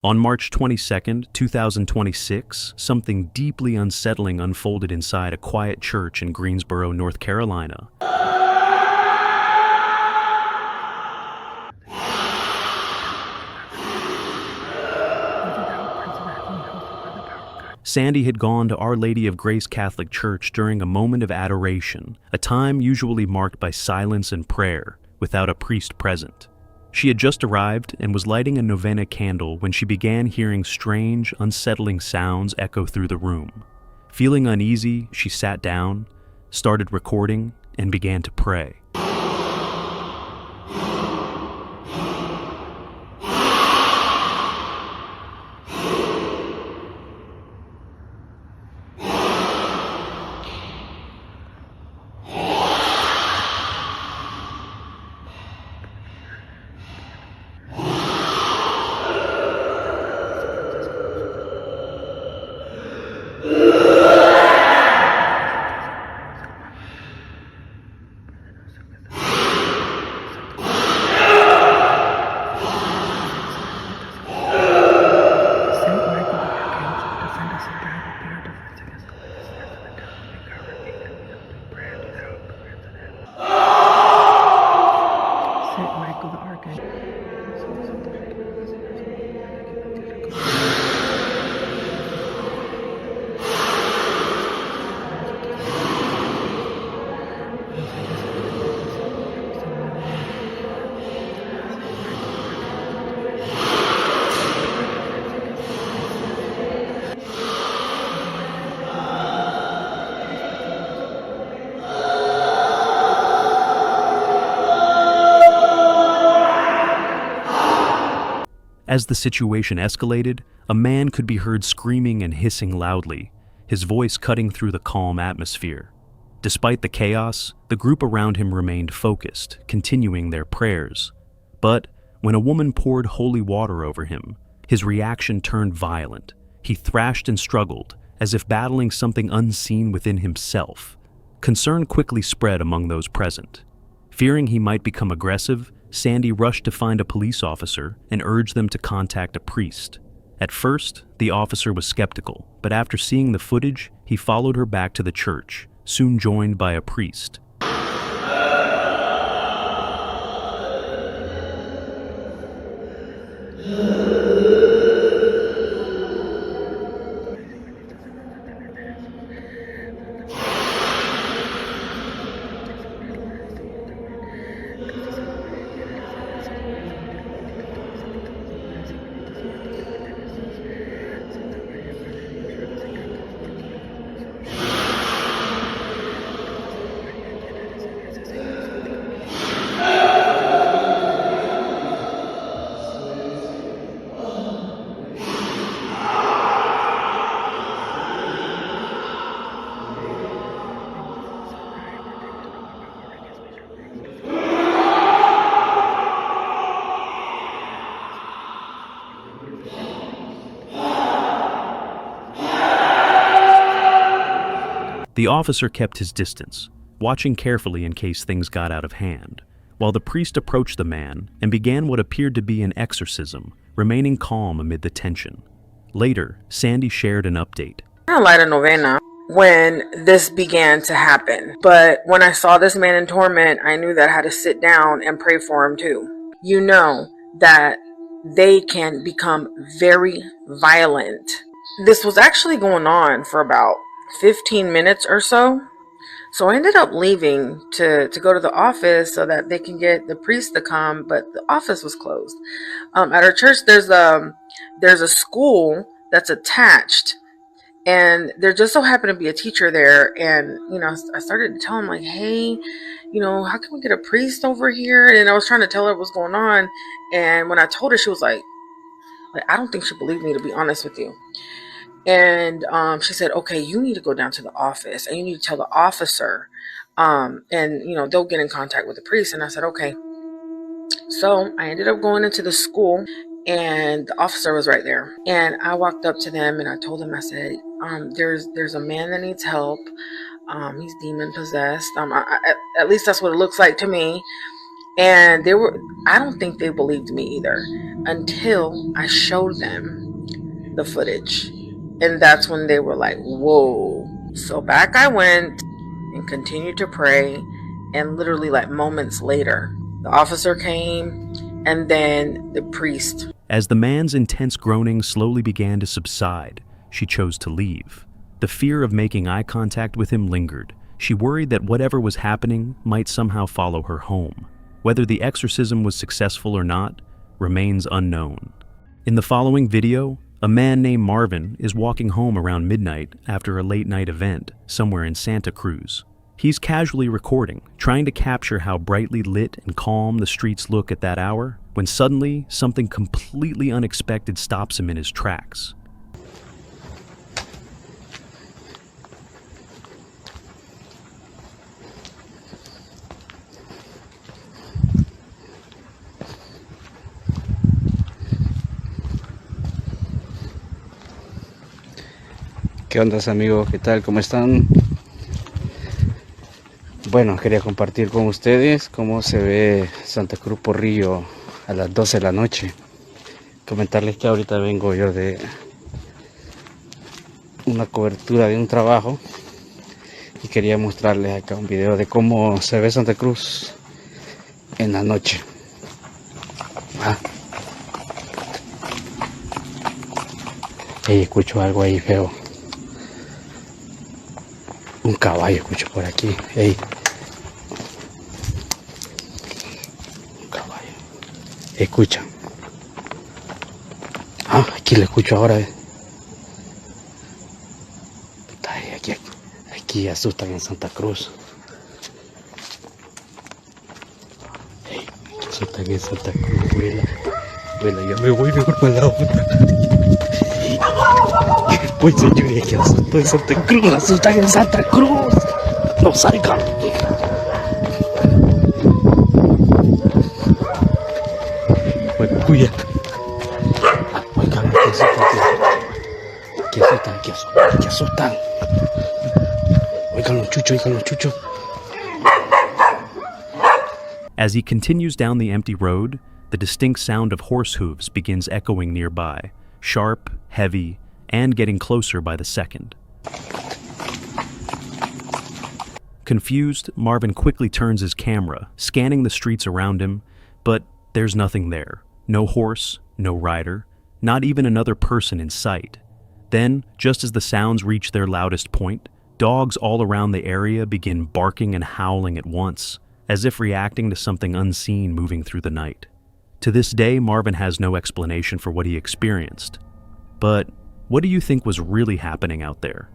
On March 22nd, 2026, something deeply unsettling unfolded inside a quiet church in Greensboro, North Carolina. Sandy had gone to Our Lady of Grace Catholic Church during a moment of adoration, a time usually marked by silence and prayer, without a priest present. She had just arrived and was lighting a novena candle when she began hearing strange, unsettling sounds echo through the room. Feeling uneasy, she sat down, started recording, and began to pray. As the situation escalated, a man could be heard screaming and hissing loudly, his voice cutting through the calm atmosphere. Despite the chaos, the group around him remained focused, continuing their prayers. But when a woman poured holy water over him, his reaction turned violent. He thrashed and struggled, as if battling something unseen within himself. Concern quickly spread among those present. Fearing he might become aggressive, Sandy rushed to find a police officer and urged them to contact a priest. At first, the officer was skeptical, but after seeing the footage, he followed her back to the church, soon joined by a priest. The officer kept his distance, watching carefully in case things got out of hand, while the priest approached the man and began what appeared to be an exorcism, remaining calm amid the tension. Later, Sandy shared an update. I light a novena when this began to happen, but when I saw this man in torment, I knew that I had to sit down and pray for him too. You know that they can become very violent. This was actually going on for about 15 minutes or so. So I ended up leaving to go to the office so that they can get the priest to come, but the office was closed. At our church, there's a school that's attached, and there just so happened to be a teacher there. And I started to tell him, like, hey, how can we get a priest over here? And I was trying to tell her what's going on. And when I told her, she was like, I don't think she believed me, to be honest with you. And she said, okay, you need to go down to the office and you need to tell the officer, and they'll get in contact with the priest. And I said, okay. So I ended up going into the school, and the officer was right there. And I walked up to them and I told them, I said, there's a man that needs help. He's demon possessed. At least that's what it looks like to me. And I don't think they believed me either until I showed them the footage. And that's when they were like, whoa. So back I went and continued to pray. And literally, like moments later, the officer came and then the priest. As the man's intense groaning slowly began to subside, she chose to leave. The fear of making eye contact with him lingered. She worried that whatever was happening might somehow follow her home. Whether the exorcism was successful or not remains unknown. In the following video, a man named Marvin is walking home around midnight after a late-night event somewhere in Santa Cruz. He's casually recording, trying to capture how brightly lit and calm the streets look at that hour, when suddenly something completely unexpected stops him in his tracks. ¿Qué onda, amigos? ¿Qué tal? ¿Cómo están? Bueno, quería compartir con ustedes cómo se ve Santa Cruz por Río a las 12 de la noche. Comentarles que ahorita vengo yo de una cobertura de un trabajo y quería mostrarles acá un video de cómo se ve Santa Cruz en la noche. Escucho algo ahí feo. Un caballo escucho por aquí. Un caballo. Escucha. Aquí lo escucho ahora. Aquí asustan en Santa Cruz. Aquí asustan en Santa Cruz. Vuela, ya me voy mejor para la otra. Pues señores, que asustó en Santa Cruz, asustan en Santa Cruz. No salgan. Bueno, cuida. Oigan, que asustan. Oigan los chuchos. As he continues down the empty road, the distinct sound of horse hooves begins echoing nearby, sharp, heavy, and getting closer by the second. Confused, Marvin quickly turns his camera, scanning the streets around him, but there's nothing there. No horse, no rider, not even another person in sight. Then, just as the sounds reach their loudest point, dogs all around the area begin barking and howling at once, as if reacting to something unseen moving through the night. To this day, Marvin has no explanation for what he experienced. But what do you think was really happening out there?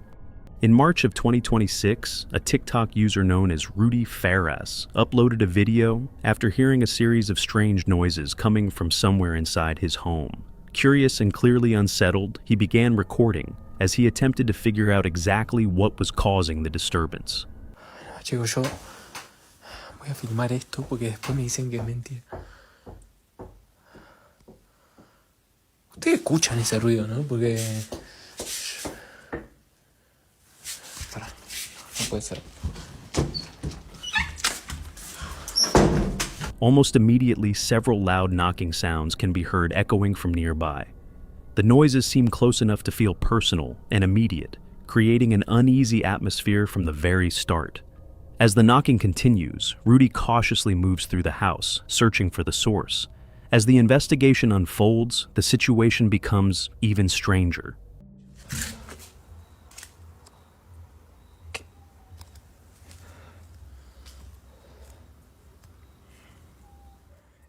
In March of 2026, a TikTok user known as Rudy uploaded a video after hearing a series of strange noises coming from somewhere inside his home. Curious and clearly unsettled, he began recording as he attempted to figure out exactly what was causing the disturbance. Chicos, yo voy a filmar esto porque después me dicen que es mentira. Ustedes escuchan ese ruido, ¿no? Porque... Pará, no puede ser. Almost immediately, several loud knocking sounds can be heard echoing from nearby. The noises seem close enough to feel personal and immediate, creating an uneasy atmosphere from the very start. As the knocking continues, Rudy cautiously moves through the house, searching for the source. As the investigation unfolds, the situation becomes even stranger.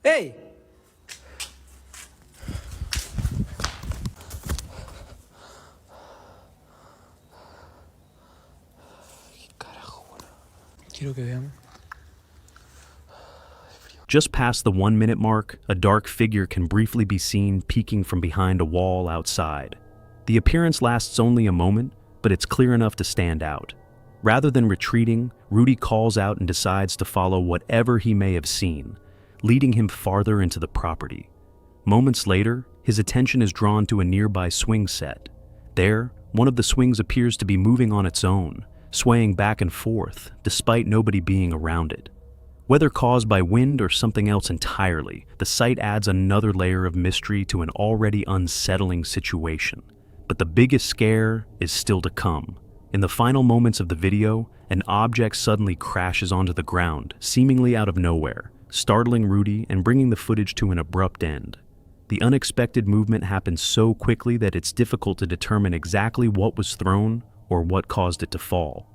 ¡Ey! ¿Qué carajo, boludo? Quiero que vean. Just past the 1-minute mark, a dark figure can briefly be seen peeking from behind a wall outside. The appearance lasts only a moment, but it's clear enough to stand out. Rather than retreating, Rudy calls out and decides to follow whatever he may have seen, leading him farther into the property. Moments later, his attention is drawn to a nearby swing set. There, one of the swings appears to be moving on its own, swaying back and forth, despite nobody being around it. Whether caused by wind or something else entirely, the sight adds another layer of mystery to an already unsettling situation. But the biggest scare is still to come. In the final moments of the video, an object suddenly crashes onto the ground, seemingly out of nowhere, startling Rudy and bringing the footage to an abrupt end. The unexpected movement happens so quickly that it's difficult to determine exactly what was thrown or what caused it to fall.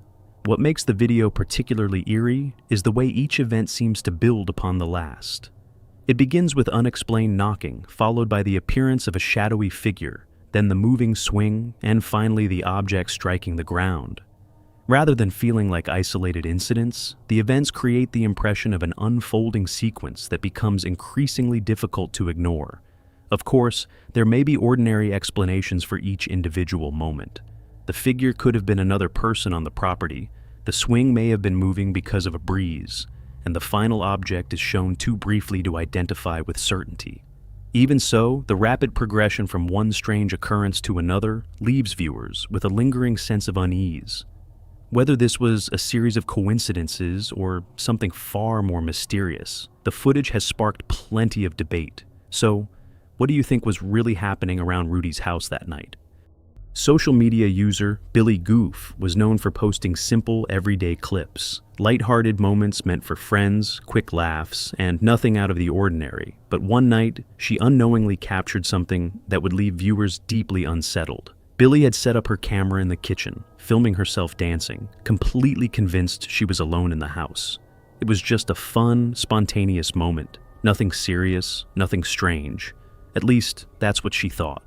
What makes the video particularly eerie is the way each event seems to build upon the last. It begins with unexplained knocking, followed by the appearance of a shadowy figure, then the moving swing, and finally the object striking the ground. Rather than feeling like isolated incidents, the events create the impression of an unfolding sequence that becomes increasingly difficult to ignore. Of course, there may be ordinary explanations for each individual moment. The figure could have been another person on the property, the swing may have been moving because of a breeze, and the final object is shown too briefly to identify with certainty. Even so, the rapid progression from one strange occurrence to another leaves viewers with a lingering sense of unease. Whether this was a series of coincidences or something far more mysterious, the footage has sparked plenty of debate. So, what do you think was really happening around Rudy's house that night? Social media user Billy Goof was known for posting simple, everyday clips, lighthearted moments meant for friends, quick laughs, and nothing out of the ordinary. But one night, she unknowingly captured something that would leave viewers deeply unsettled. Billy had set up her camera in the kitchen, filming herself dancing, completely convinced she was alone in the house. It was just a fun, spontaneous moment. Nothing serious, nothing strange. At least, that's what she thought.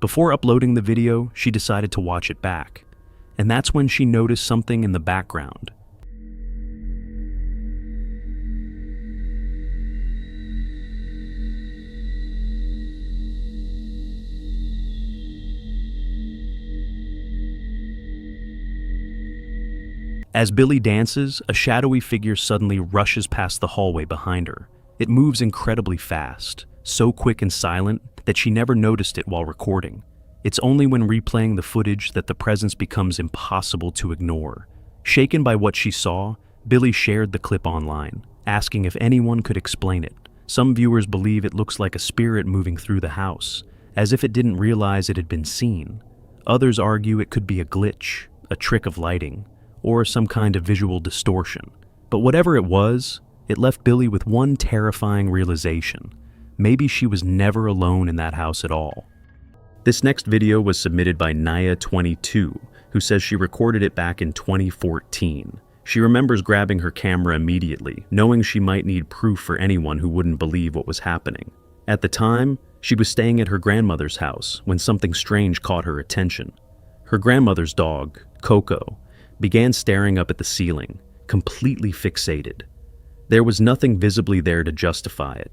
Before uploading the video, she decided to watch it back. And that's when she noticed something in the background. As Billy dances, a shadowy figure suddenly rushes past the hallway behind her. It moves incredibly fast, so quick and silent that she never noticed it while recording. It's only when replaying the footage that the presence becomes impossible to ignore. Shaken by what she saw, Billy shared the clip online, asking if anyone could explain it. Some viewers believe it looks like a spirit moving through the house, as if it didn't realize it had been seen. Others argue it could be a glitch, a trick of lighting, or some kind of visual distortion. But whatever it was, it left Billy with one terrifying realization. Maybe she was never alone in that house at all. This next video was submitted by Naya22, who says she recorded it back in 2014. She remembers grabbing her camera immediately, knowing she might need proof for anyone who wouldn't believe what was happening. At the time, she was staying at her grandmother's house when something strange caught her attention. Her grandmother's dog, Coco, began staring up at the ceiling, completely fixated. There was nothing visibly there to justify it.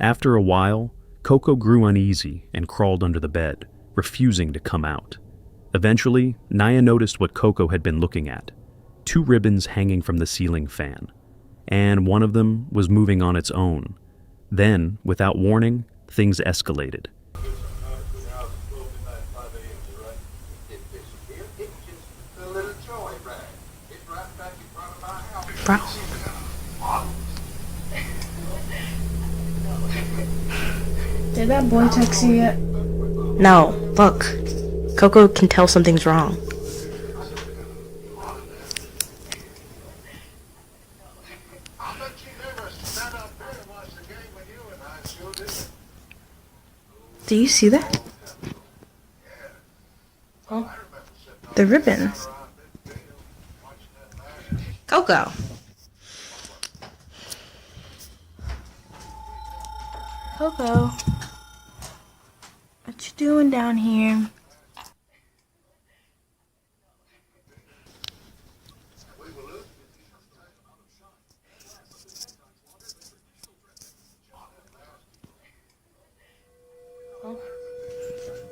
After a while, Coco grew uneasy and crawled under the bed, refusing to come out. Eventually, Naya noticed what Coco had been looking at: 2 ribbons hanging from the ceiling fan, and one of them was moving on its own. Then, without warning, things escalated. Bro. Did that boy text you yet? No, look. Coco can tell something's wrong. Do you see that? Huh? The ribbons. Coco. Coco. What you doing down here?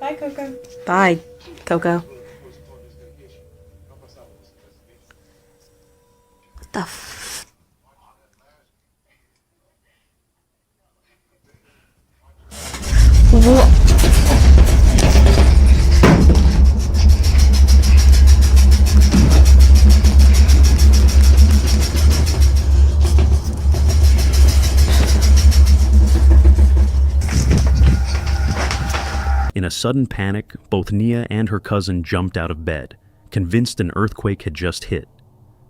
Bye, Coco. Bye, Coco. What the f... What? sudden panic, both Nia and her cousin jumped out of bed, convinced an earthquake had just hit.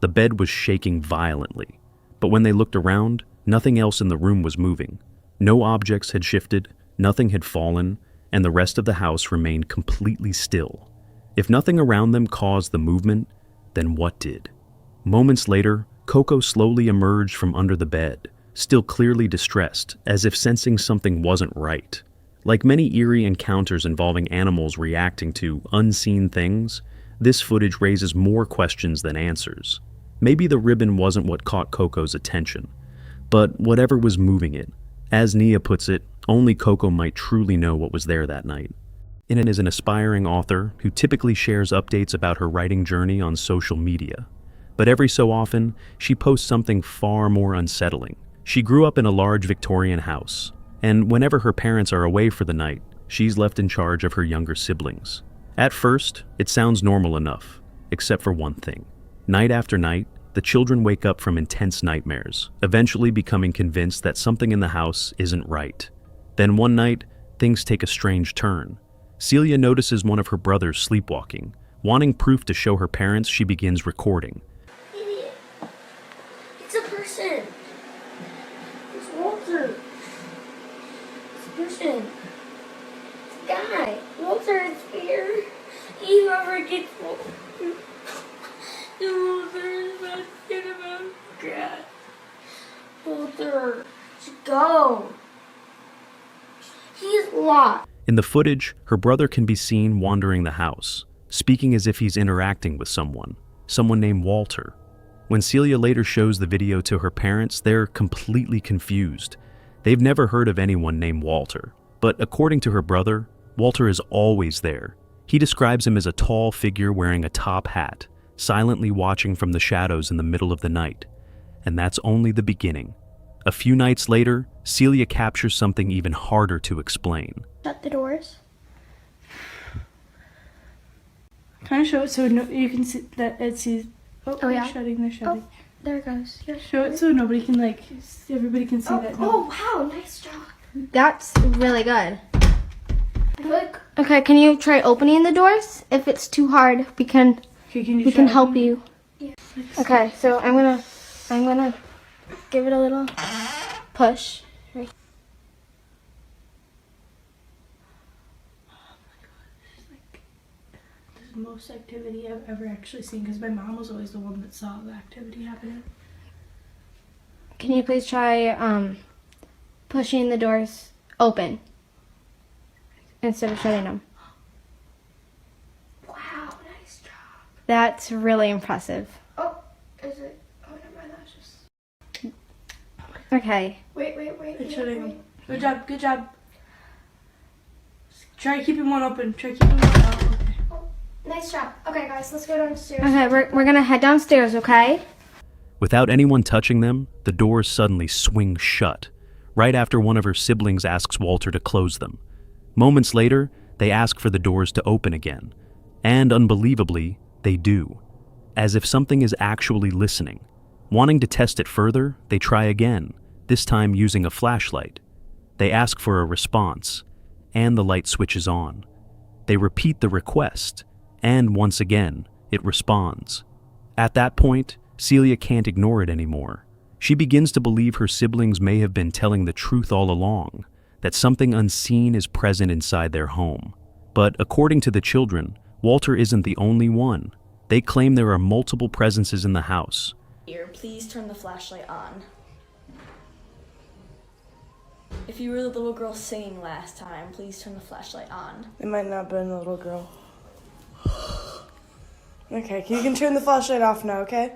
The bed was shaking violently, but when they looked around, nothing else in the room was moving. No objects had shifted, nothing had fallen, and the rest of the house remained completely still. If nothing around them caused the movement, then what did? Moments later, Coco slowly emerged from under the bed, still clearly distressed, as if sensing something wasn't right. Like many eerie encounters involving animals reacting to unseen things, this footage raises more questions than answers. Maybe the ribbon wasn't what caught Coco's attention, but whatever was moving it, as Nia puts it, only Coco might truly know what was there that night. Ina is an aspiring author who typically shares updates about her writing journey on social media. But every so often, she posts something far more unsettling. She grew up in a large Victorian house, and whenever her parents are away for the night, she's left in charge of her younger siblings. At first, it sounds normal enough, except for one thing. Night after night, the children wake up from intense nightmares, eventually becoming convinced that something in the house isn't right. Then one night, things take a strange turn. Celia notices one of her brothers sleepwalking. Wanting proof to show her parents, she begins recording. Idiot. It's a person. It's Walter. It's a person. It's a guy. Walter is here. He never gets Walter. Walter is not gonna God. Walter, just go. He's lost. In the footage, her brother can be seen wandering the house, speaking as if he's interacting with someone named Walter. When Celia later shows the video to her parents, they're completely confused. They've never heard of anyone named Walter, but according to her brother, Walter is always there. He describes him as a tall figure wearing a top hat, silently watching from the shadows in the middle of the night. And that's only the beginning. A few nights later, Celia captures something even harder to explain. Shut the doors. Can I show it so you can see that it sees? Oh yeah. They're shutting. Oh, there it goes. Yeah. Show it so nobody can everybody can see that. Oh wow, nice job. That's really good. Okay, can you try opening the doors? If it's too hard, we can help you. Yeah. Okay, so I'm gonna give it a little push. Right. The most activity I've ever actually seen because my mom was always the one that saw the activity happening. Can you please try pushing the doors open instead of shutting them? Wow, nice job. That's really impressive. Oh, is it? Oh, never mind. That's just. Okay. Wait. It's shutting them. Good job. Try keeping one open. Okay. Nice job. Okay, guys, let's go downstairs. Okay, we're gonna head downstairs, okay? Without anyone touching them, the doors suddenly swing shut, right after one of her siblings asks Walter to close them. Moments later, they ask for the doors to open again. And unbelievably, they do. As if something is actually listening. Wanting to test it further, they try again, this time using a flashlight. They ask for a response, and the light switches on. They repeat the request, and once again, it responds. At that point, Celia can't ignore it anymore. She begins to believe her siblings may have been telling the truth all along, that something unseen is present inside their home. But according to the children, Walter isn't the only one. They claim there are multiple presences in the house. Here, please turn the flashlight on. If you were the little girl singing last time, please turn the flashlight on. It might not have been the little girl. Okay, you can turn the flashlight off now, okay?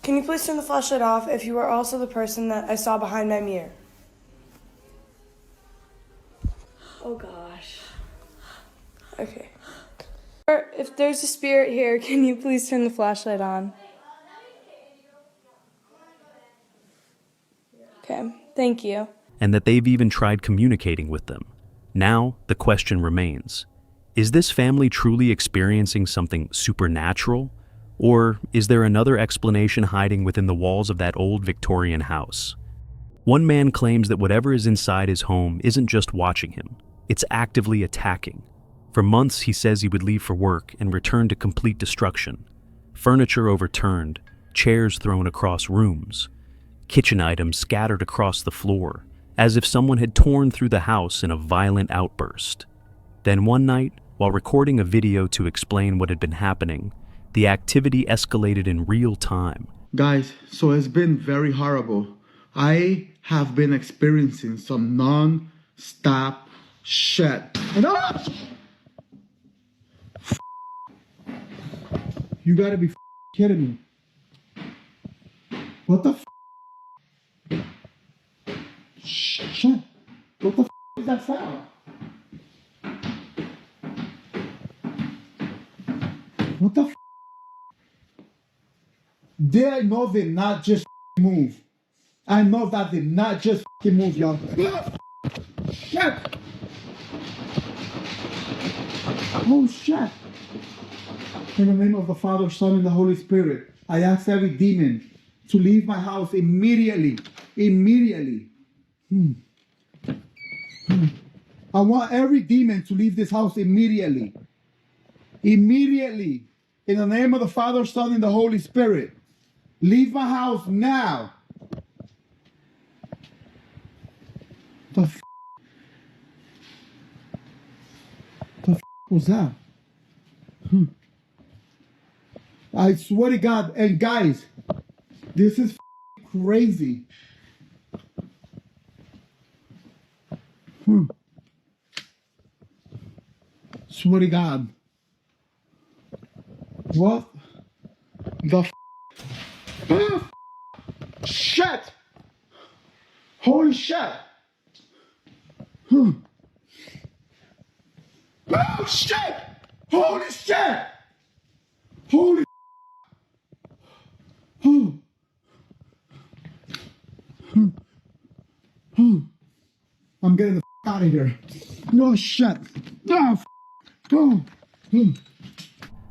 Can you please turn the flashlight off if you are also the person that I saw behind my mirror? Oh gosh. Okay. Or if there's a spirit here, can you please turn the flashlight on? Okay, thank you. And that they've even tried communicating with them. Now, the question remains. Is this family truly experiencing something supernatural? Or is there another explanation hiding within the walls of that old Victorian house? One man claims that whatever is inside his home isn't just watching him, it's actively attacking. For months, he says he would leave for work and return to complete destruction. Furniture overturned, chairs thrown across rooms, kitchen items scattered across the floor, as if someone had torn through the house in a violent outburst. Then one night, while recording a video to explain what had been happening, the activity escalated in real time. Guys, so it's been very horrible. I have been experiencing some non-stop shit. You gotta be kidding me. What the shit? What the is that sound? What the They know they not just move. I know that they not just move, y'all. Shit! Oh shit! In the name of the Father, Son, and the Holy Spirit, I ask every demon to leave my house immediately. Immediately. I want every demon to leave this house immediately. Immediately. In the name of the Father, Son, and the Holy Spirit. Leave my house now. The was that? I swear to God, and guys, this is crazy. Swear to God. What the shit! Holy shit! Oh shit! Holy shit! Holy I'm getting the out of here. No shit.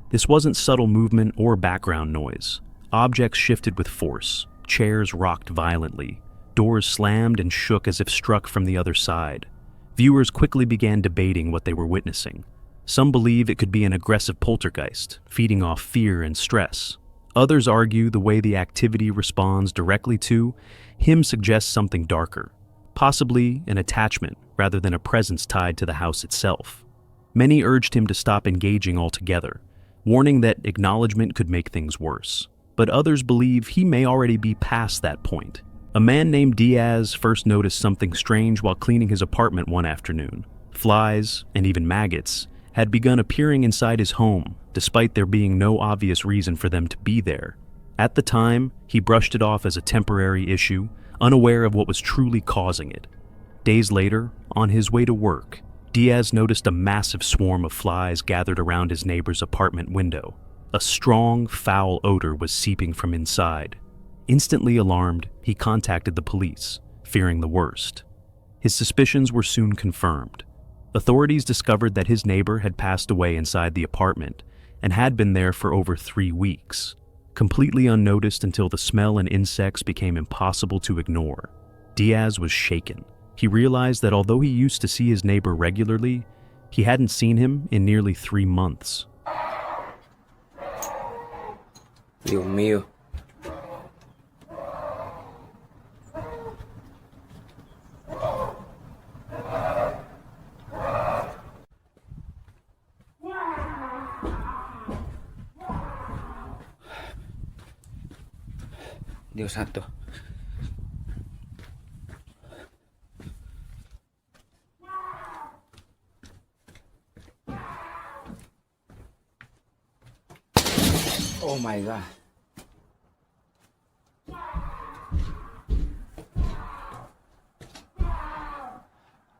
This wasn't subtle movement or background noise. Objects shifted with force. Chairs rocked violently. Doors slammed and shook as if struck from the other side. Viewers quickly began debating what they were witnessing. Some believe it could be an aggressive poltergeist, feeding off fear and stress. Others argue the way the activity responds directly to him suggests something darker, possibly an attachment rather than a presence tied to the house itself. Many urged him to stop engaging altogether, warning that acknowledgement could make things worse. But others believe he may already be past that point. A man named Diaz first noticed something strange while cleaning his apartment one afternoon. Flies, and even maggots, had begun appearing inside his home, despite there being no obvious reason for them to be there. At the time, he brushed it off as a temporary issue, unaware of what was truly causing it. Days later, on his way to work, Diaz noticed a massive swarm of flies gathered around his neighbor's apartment window. A strong, foul odor was seeping from inside. Instantly alarmed, he contacted the police, fearing the worst. His suspicions were soon confirmed. Authorities discovered that his neighbor had passed away inside the apartment and had been there for over 3 weeks, completely unnoticed until the smell and insects became impossible to ignore. Diaz was shaken. He realized that although he used to see his neighbor regularly, he hadn't seen him in nearly 3 months. Dios mío. Dios santo. Oh my God.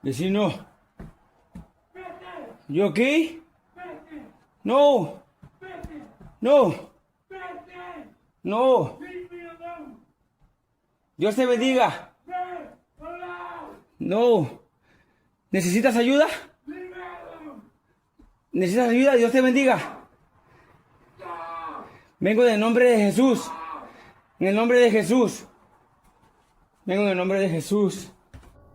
Vecino. ¿You okay? No. No. No. Dios te bendiga. No. ¿Necesitas ayuda? ¿Necesitas ayuda? Dios te bendiga. Vengo en el nombre de Jesús. En el nombre de Jesús. Vengo en el nombre de Jesús.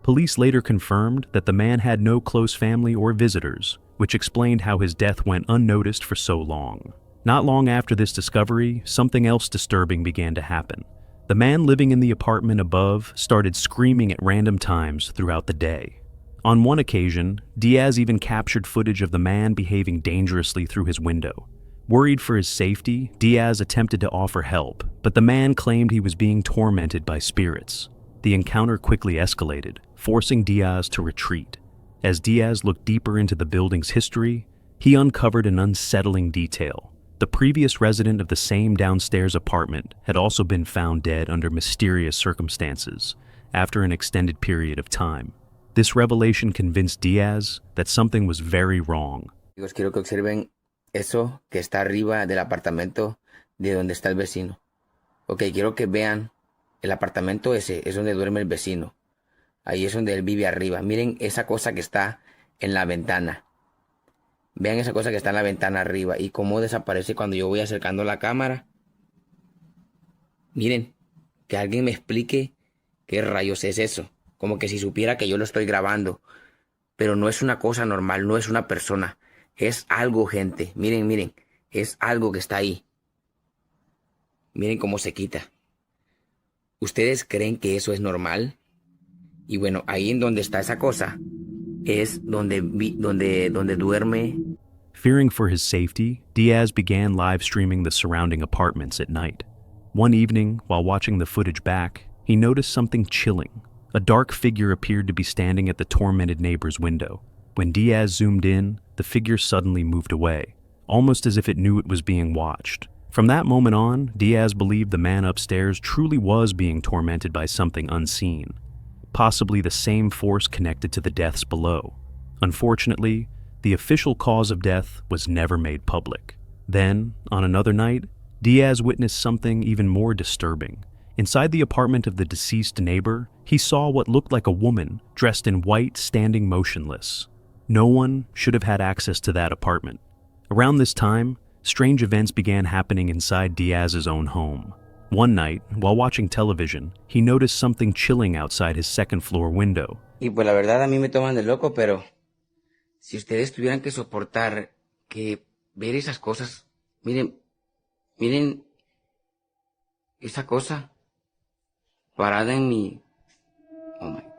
Police later confirmed that the man had no close family or visitors, which explained how his death went unnoticed for so long. Not long after this discovery, something else disturbing began to happen. The man living in the apartment above started screaming at random times throughout the day. On one occasion, Diaz even captured footage of the man behaving dangerously through his window. Worried for his safety, Diaz attempted to offer help, but the man claimed he was being tormented by spirits. The encounter quickly escalated, forcing Diaz to retreat. As Diaz looked deeper into the building's history, he uncovered an unsettling detail. The previous resident of the same downstairs apartment had also been found dead under mysterious circumstances after an extended period of time. This revelation convinced Diaz that something was very wrong. Quiero que observen eso que está arriba del apartamento de donde está el vecino. Ok, quiero que vean el apartamento ese, es donde duerme el vecino. Ahí es donde él vive arriba. Miren esa cosa que está en la ventana. Vean esa cosa que está en la ventana arriba y cómo desaparece cuando yo voy acercando la cámara. Miren, que alguien me explique qué rayos es eso. Como que si supiera que yo lo estoy grabando. Pero no es una cosa normal, no es una persona. Es algo, gente. Miren, miren. Es algo que está ahí. Miren cómo se quita. ¿Ustedes creen que eso es normal? Y bueno, ahí en donde está esa cosa es donde duerme. Fearing for his safety, Diaz began live streaming the surrounding apartments at night. One evening, while watching the footage back, he noticed something chilling. A dark figure appeared to be standing at the tormented neighbor's window. When Diaz zoomed in, the figure suddenly moved away, almost as if it knew it was being watched. From that moment on, Diaz believed the man upstairs truly was being tormented by something unseen, possibly the same force connected to the deaths below. Unfortunately, the official cause of death was never made public. Then, on another night, Diaz witnessed something even more disturbing. Inside the apartment of the deceased neighbor, he saw what looked like a woman dressed in white standing motionless. No one should have had access to that apartment. Around this time, strange events began happening inside Diaz's own home. One night, while watching television, he noticed something chilling outside his second-floor window. Y pues la verdad a mí me toman de loco, pero si ustedes tuvieran que soportar que ver esas cosas, miren esa cosa parada en mi... Oh my God.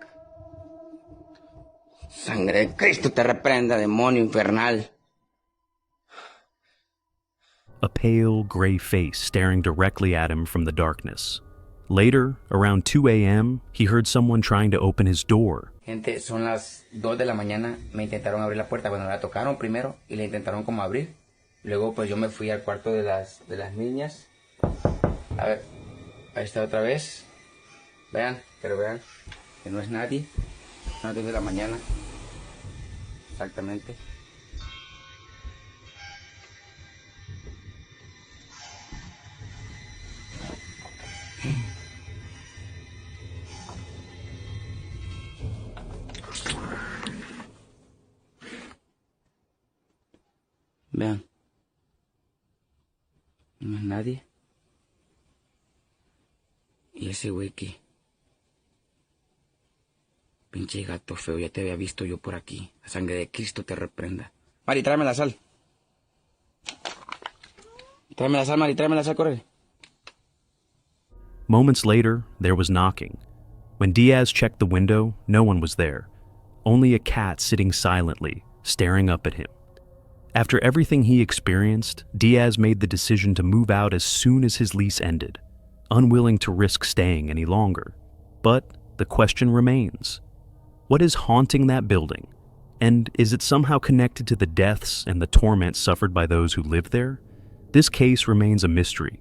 Sangre de Cristo te reprenda, demonio infernal. A pale, gray face staring directly at him from the darkness. Later, around 2 a.m., he heard someone trying to open his door. Gente, son las 2 de la mañana, me intentaron abrir la puerta. Bueno, la tocaron primero y la intentaron como abrir. Luego pues yo me fui al cuarto de las niñas. A ver, ahí está otra vez. Vean, pero vean que no es nadie. Son las 2 de la mañana. Exactamente. Vean. No es nadie. Y ese güey que... Pinche gato feo, ya te había visto yo por aquí. La sangre de Cristo te reprenda. Mari, tráeme la sal. Tráeme la sal, Mari, tráeme la sal, corre. Moments later, there was knocking. When Diaz checked the window, no one was there. Only a cat sitting silently, staring up at him. After everything he experienced, Diaz made the decision to move out as soon as his lease ended, unwilling to risk staying any longer. But the question remains. What is haunting that building? And is it somehow connected to the deaths and the torment suffered by those who live there? This case remains a mystery,